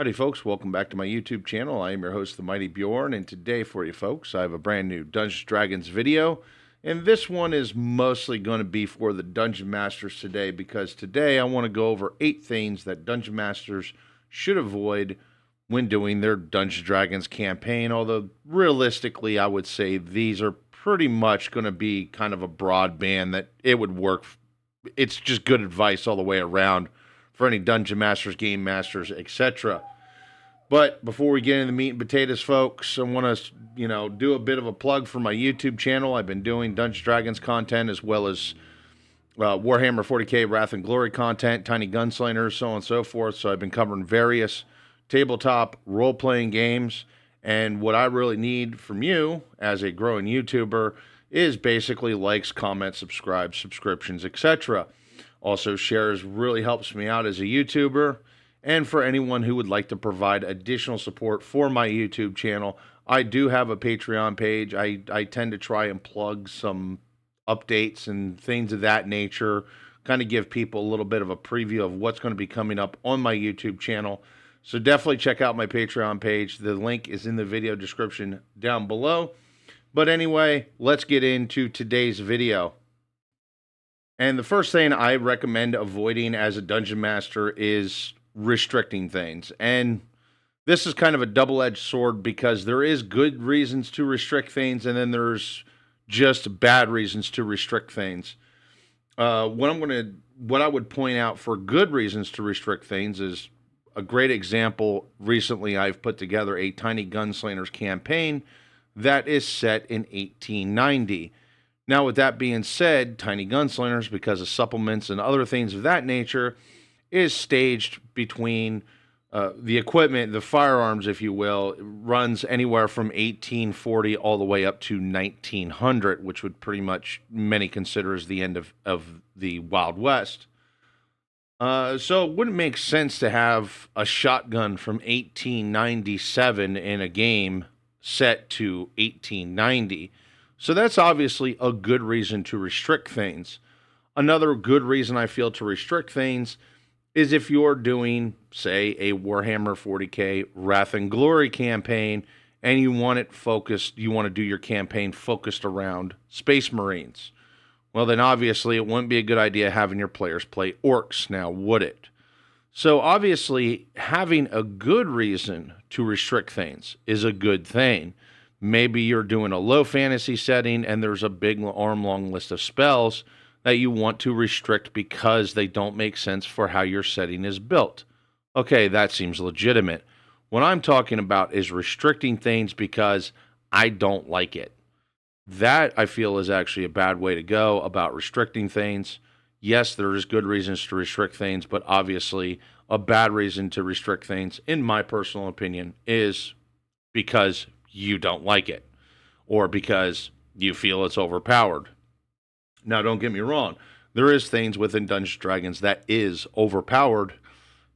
Howdy, folks. Welcome back to my YouTube channel. I am your host, the Mighty Bjorn, and today for you folks, I have a brand new Dungeons & Dragons video, and this one is mostly going to be for the Dungeon Masters today, because today I want to go over 8 things that Dungeon Masters should avoid when doing their Dungeons & Dragons campaign, although realistically I would say these are pretty much going to be kind of a broad band that it would work. It's just good advice all the way around for any Dungeon Masters, Game Masters, etc. But before we get into the meat and potatoes, folks, I want to, do a bit of a plug for my YouTube channel. I've been doing Dungeons & Dragons content as well as Warhammer 40k Wrath and Glory content, Tiny Gunslingers, so on and so forth. So I've been covering various tabletop role-playing games. And what I really need from you as a growing YouTuber is basically likes, comments, subscriptions, etc. Also, shares really helps me out as a YouTuber. And for anyone who would like to provide additional support for my YouTube channel, I do have a Patreon page. I tend to try and plug some updates and things of that nature, kind of give people a little bit of a preview of what's going to be coming up on my YouTube channel. So definitely check out my Patreon page. The link is in the video description down below. But anyway, let's get into today's video. And the first thing I recommend avoiding as a Dungeon Master is restricting things. And this is kind of a double-edged sword because there is good reasons to restrict things, and then there's just bad reasons to restrict things. What I would point out for good reasons to restrict things is a great example. Recently, I've put together a Tiny Gunslingers campaign that is set in 1890. Now, with that being said, Tiny Gunslingers, because of supplements and other things of that nature, is staged between the equipment, the firearms, if you will, runs anywhere from 1840 all the way up to 1900, which would pretty much many consider as the end of the Wild West. So it wouldn't make sense to have a shotgun from 1897 in a game set to 1890. So that's obviously a good reason to restrict things. Another good reason I feel to restrict things is if you're doing, say, a Warhammer 40k Wrath and Glory campaign and you want it focused, you want to do your campaign focused around Space Marines. Well, then obviously it wouldn't be a good idea having your players play orcs now, would it? So obviously having a good reason to restrict things is a good thing. Maybe you're doing a low fantasy setting and there's a big arm-long list of spells that you want to restrict because they don't make sense for how your setting is built. Okay, that seems legitimate. What I'm talking about is restricting things because I don't like it. That, I feel, is actually a bad way to go about restricting things. Yes, there is good reasons to restrict things, but obviously a bad reason to restrict things, in my personal opinion, is because you don't like it or because you feel it's overpowered. Now, don't get me wrong. There is things within Dungeons & Dragons that is overpowered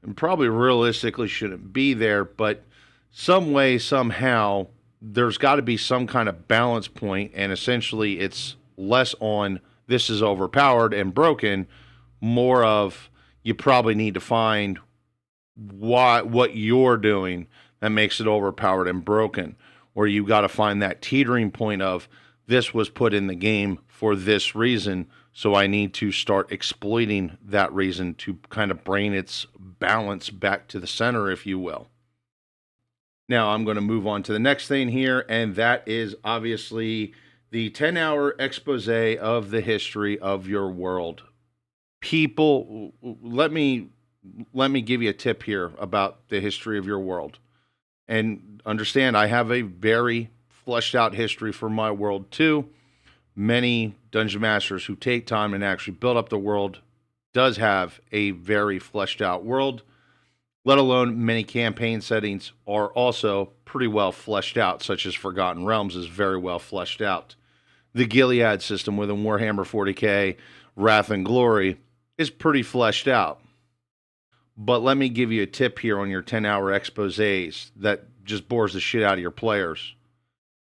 and probably realistically shouldn't be there, but some way, somehow, there's got to be some kind of balance point, and essentially it's less on this is overpowered and broken, more of you probably need to find what you're doing that makes it overpowered and broken, or you got to find that teetering point of this was put in the game for this reason, so I need to start exploiting that reason to kind of bring its balance back to the center, if you will. Now, I'm going to move on to the next thing here, and that is obviously the 10-hour expose of the history of your world. People, let me give you a tip here about the history of your world. And understand, I have a very fleshed out history for my world too. Many Dungeon Masters who take time and actually build up the world does have a very fleshed out world, let alone many campaign settings are also pretty well fleshed out, such as Forgotten Realms is very well fleshed out. The Gilead system within Warhammer 40k Wrath and Glory is pretty fleshed out. But let me give you a tip here on your 10-hour exposés that just bores the shit out of your players.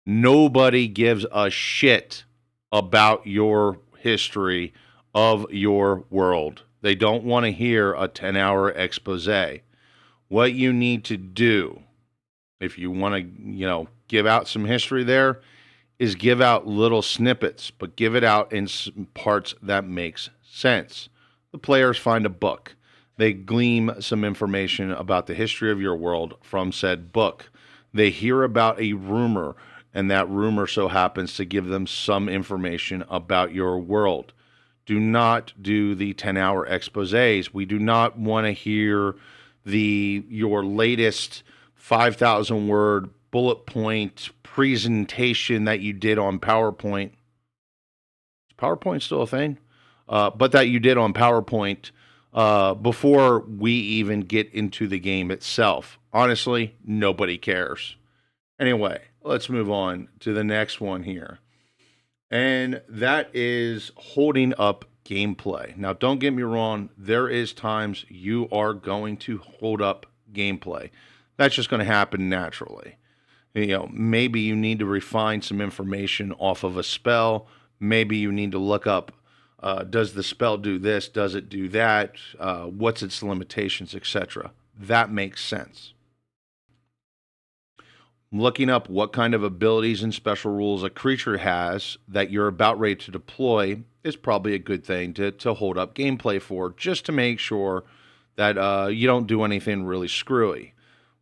Nobody gives a shit about your history of your world. They don't want to hear a 10-hour expose. What you need to do, if you want to, give out some history there, is give out little snippets, but give it out in parts that makes sense. The players find a book. They glean some information about the history of your world from said book. They hear about a rumor, and that rumor so happens to give them some information about your world. Do not do the 10-hour exposés. We do not want to hear your latest 5,000 word bullet point presentation that you did on PowerPoint. Is PowerPoint still a thing? But that you did on PowerPoint before we even get into the game itself. Honestly, nobody cares. Anyway, let's move on to the next one here. And that is holding up gameplay. Now, don't get me wrong. There is times you are going to hold up gameplay. That's just going to happen naturally. Maybe you need to refine some information off of a spell. Maybe you need to look up, does the spell do this? Does it do that? What's its limitations, etc. That makes sense. Looking up what kind of abilities and special rules a creature has that you're about ready to deploy is probably a good thing to hold up gameplay for, just to make sure that you don't do anything really screwy.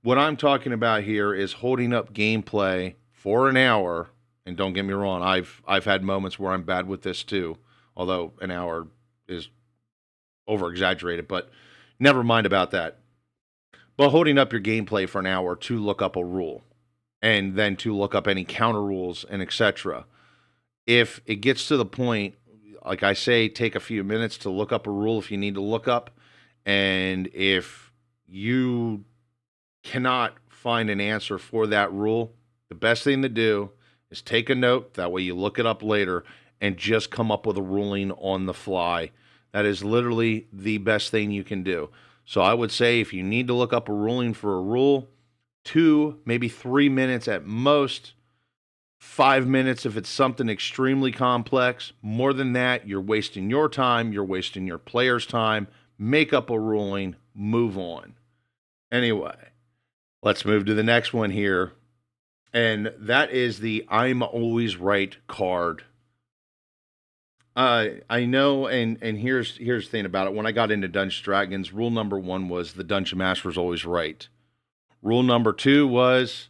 What I'm talking about here is holding up gameplay for an hour, and don't get me wrong, I've had moments where I'm bad with this too, although an hour is over-exaggerated, but never mind about that. But holding up your gameplay for an hour to look up a rule, and then to look up any counter rules and etc. If it gets to the point, like I say, take a few minutes to look up a rule if you need to look up, and if you cannot find an answer for that rule, the best thing to do is take a note. That way you look it up later and just come up with a ruling on the fly. That is literally the best thing you can do. So I would say if you need to look up a ruling for a rule, 2, maybe 3 minutes at most, 5 minutes if it's something extremely complex. More than that, you're wasting your time, you're wasting your player's time. Make up a ruling, move on. Anyway, let's move to the next one here. And that is the I'm always right card. I know, and here's the thing about it. When I got into Dungeons & Dragons, rule number 1 was the Dungeon Master is always right. Rule number 2 was,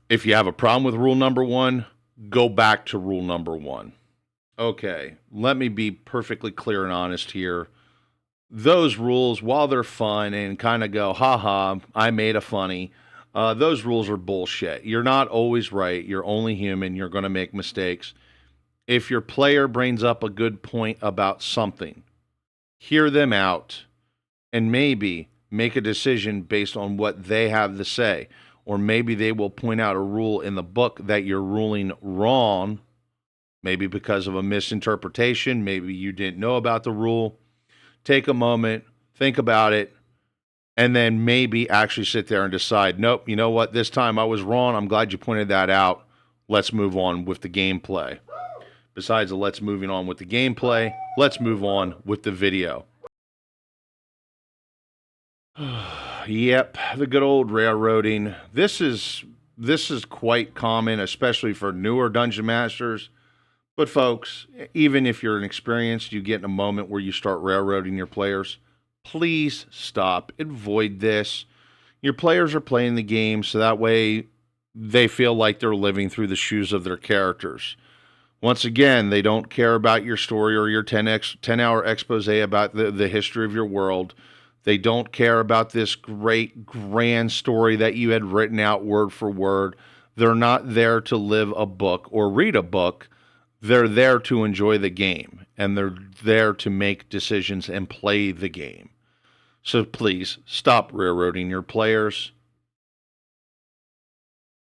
if you have a problem with rule number 1, go back to rule number 1. Okay, let me be perfectly clear and honest here. Those rules, while they're fun and kind of go, haha, I made a funny, those rules are bullshit. You're not always right. You're only human. You're going to make mistakes. If your player brings up a good point about something, hear them out and maybe make a decision based on what they have to say. Or maybe they will point out a rule in the book that you're ruling wrong, maybe because of a misinterpretation. Maybe you didn't know about the rule. Take a moment, think about it, and then maybe actually sit there and decide, nope, you know what, this time I was wrong. I'm glad you pointed that out. Let's move on with the gameplay. Besides the let's moving on with the gameplay, let's move on with the video. Yep, the good old railroading. This is quite common, especially for newer dungeon masters. But folks, even if you're inexperienced, you get in a moment where you start railroading your players, please stop. Avoid this. Your players are playing the game so that way they feel like they're living through the shoes of their characters. Once again, they don't care about your story or your 10-hour expose about the history of your world. They don't care about this great, grand story that you had written out word for word. They're not there to live a book or read a book. They're there to enjoy the game, and they're there to make decisions and play the game. So please, stop railroading your players.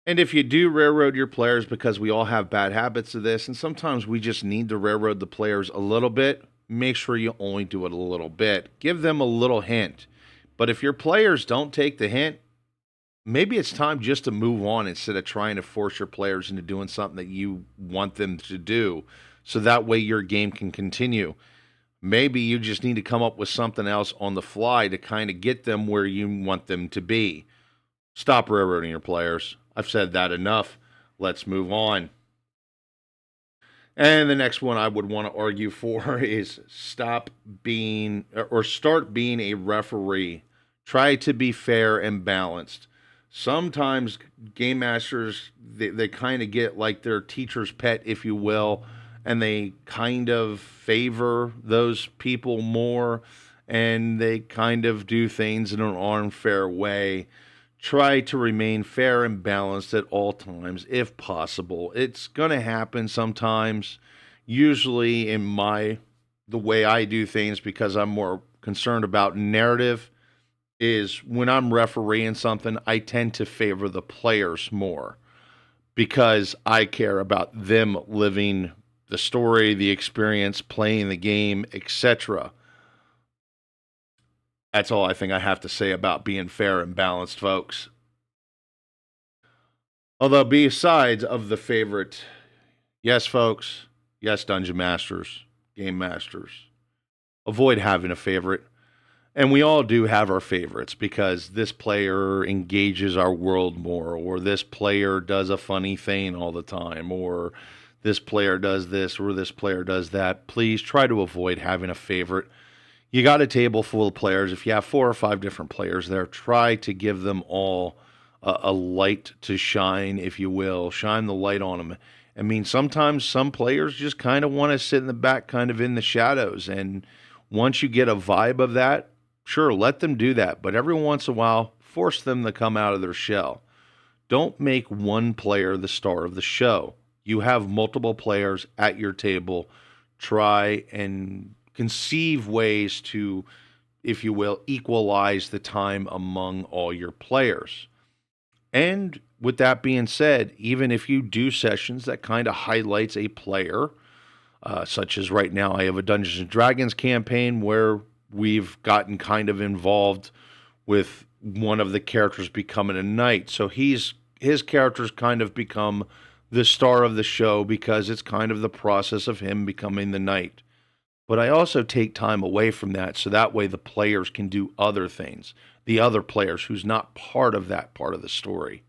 And if you do railroad your players, because we all have bad habits of this, and sometimes we just need to railroad the players a little bit, make sure you only do it a little bit. Give them a little hint. But if your players don't take the hint, maybe it's time just to move on instead of trying to force your players into doing something that you want them to do, so that way your game can continue. Maybe you just need to come up with something else on the fly to kind of get them where you want them to be. Stop railroading your players. I've said that enough. Let's move on. And the next one I would want to argue for is start being a referee. Try to be fair and balanced. Sometimes game masters, they kind of get like their teacher's pet, if you will, and they kind of favor those people more, and they kind of do things in an unfair way. Try to remain fair and balanced at all times if possible. It's going to happen sometimes. Usually the way I do things, because I'm more concerned about narrative, is when I'm refereeing something, I tend to favor the players more because I care about them living the story, the experience, playing the game, etc. That's all I think I have to say about being fair and balanced, folks. Although, besides of the favorite, yes, folks, yes, Dungeon Masters, Game Masters, avoid having a favorite. And we all do have our favorites because this player engages our world more, or this player does a funny thing all the time, or this player does this, or this player does that. Please try to avoid having a favorite. You got a table full of players. If you have 4 or 5 different players there, try to give them all a light to shine, if you will. Shine the light on them. I mean, sometimes some players just kind of want to sit in the back, kind of in the shadows. And once you get a vibe of that, sure, let them do that. But every once in a while, force them to come out of their shell. Don't make one player the star of the show. You have multiple players at your table. Try and conceive ways to, if you will, equalize the time among all your players. And with that being said, even if you do sessions that kind of highlights a player, such as right now I have a Dungeons and Dragons campaign where we've gotten kind of involved with one of the characters becoming a knight. So his character's kind of become the star of the show because it's kind of the process of him becoming the knight. But I also take time away from that so that way the players can do other things. The other players who's not part of that part of the story.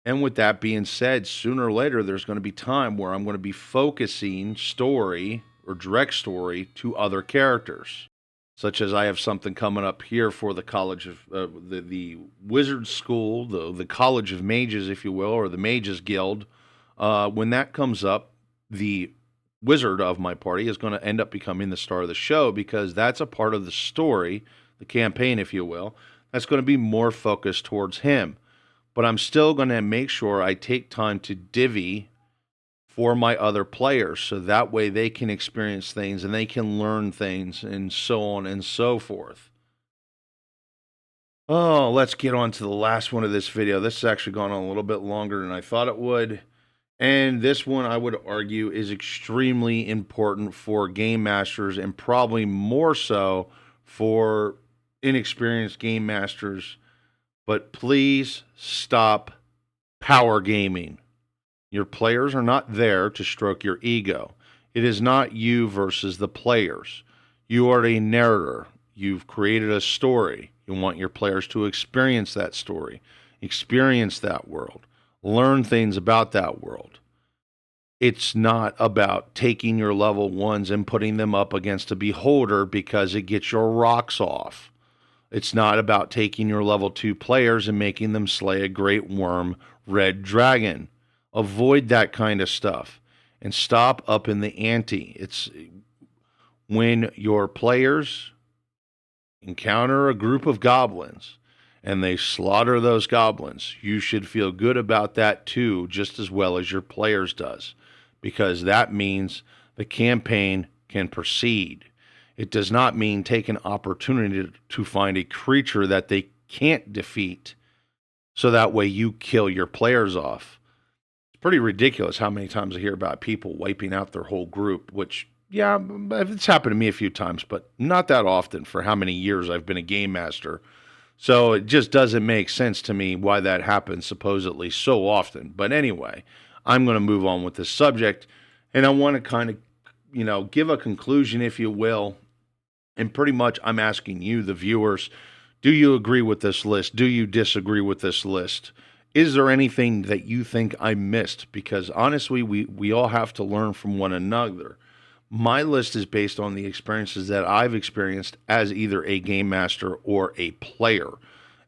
And with that being said, sooner or later, there's going to be time where I'm going to be focusing story or direct story to other characters. Such as I have something coming up here for the College of the Wizard School, the College of Mages, if you will, or the Mages Guild. When that comes up, the wizard of my party is going to end up becoming the star of the show because that's a part of the story, the campaign, if you will, that's going to be more focused towards him. But I'm still going to make sure I take time to divvy for my other players so that way they can experience things and they can learn things and so on and so forth. Oh, let's get on to the last one of this video. This has actually gone on a little bit longer than I thought it would. And this one, I would argue, is extremely important for game masters and probably more so for inexperienced game masters. But please stop power gaming. Your players are not there to stroke your ego. It is not you versus the players. You are a narrator. You've created a story. You want your players to experience that story, experience that world, learn things about that world. It's not about taking your level ones and putting them up against a beholder because it gets your rocks off. It's not about taking your level 2 players and making them slay a great worm red dragon. Avoid that kind of stuff and stop up in the ante. It's when your players encounter a group of goblins and they slaughter those goblins, you should feel good about that too, just as well as your players does, because that means the campaign can proceed. It does not mean take an opportunity to find a creature that they can't defeat so that way you kill your players off. It's pretty ridiculous how many times I hear about people wiping out their whole group, which, yeah, it's happened to me a few times, but not that often for how many years I've been a game master. So it just doesn't make sense to me why that happens supposedly so often. But anyway, I'm going to move on with this subject, and I want to kind of give a conclusion, if you will. And pretty much I'm asking you, the viewers, do you agree with this list? Do you disagree with this list? Is there anything that you think I missed? Because honestly, we all have to learn from one another. My list is based on the experiences that I've experienced as either a game master or a player.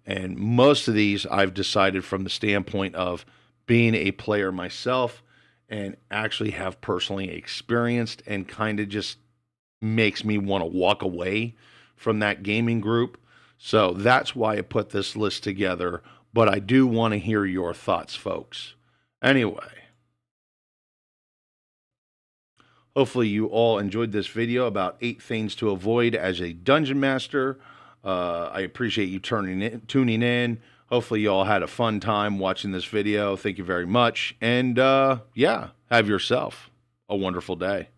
And most of these I've decided from the standpoint of being a player myself and actually have personally experienced, and kind of just makes me want to walk away from that gaming group. So that's why I put this list together. But I do want to hear your thoughts, folks. Anyway, hopefully you all enjoyed this video about 8 things to avoid as a dungeon master. I appreciate you tuning in. Hopefully you all had a fun time watching this video. Thank you very much. And yeah, have yourself a wonderful day.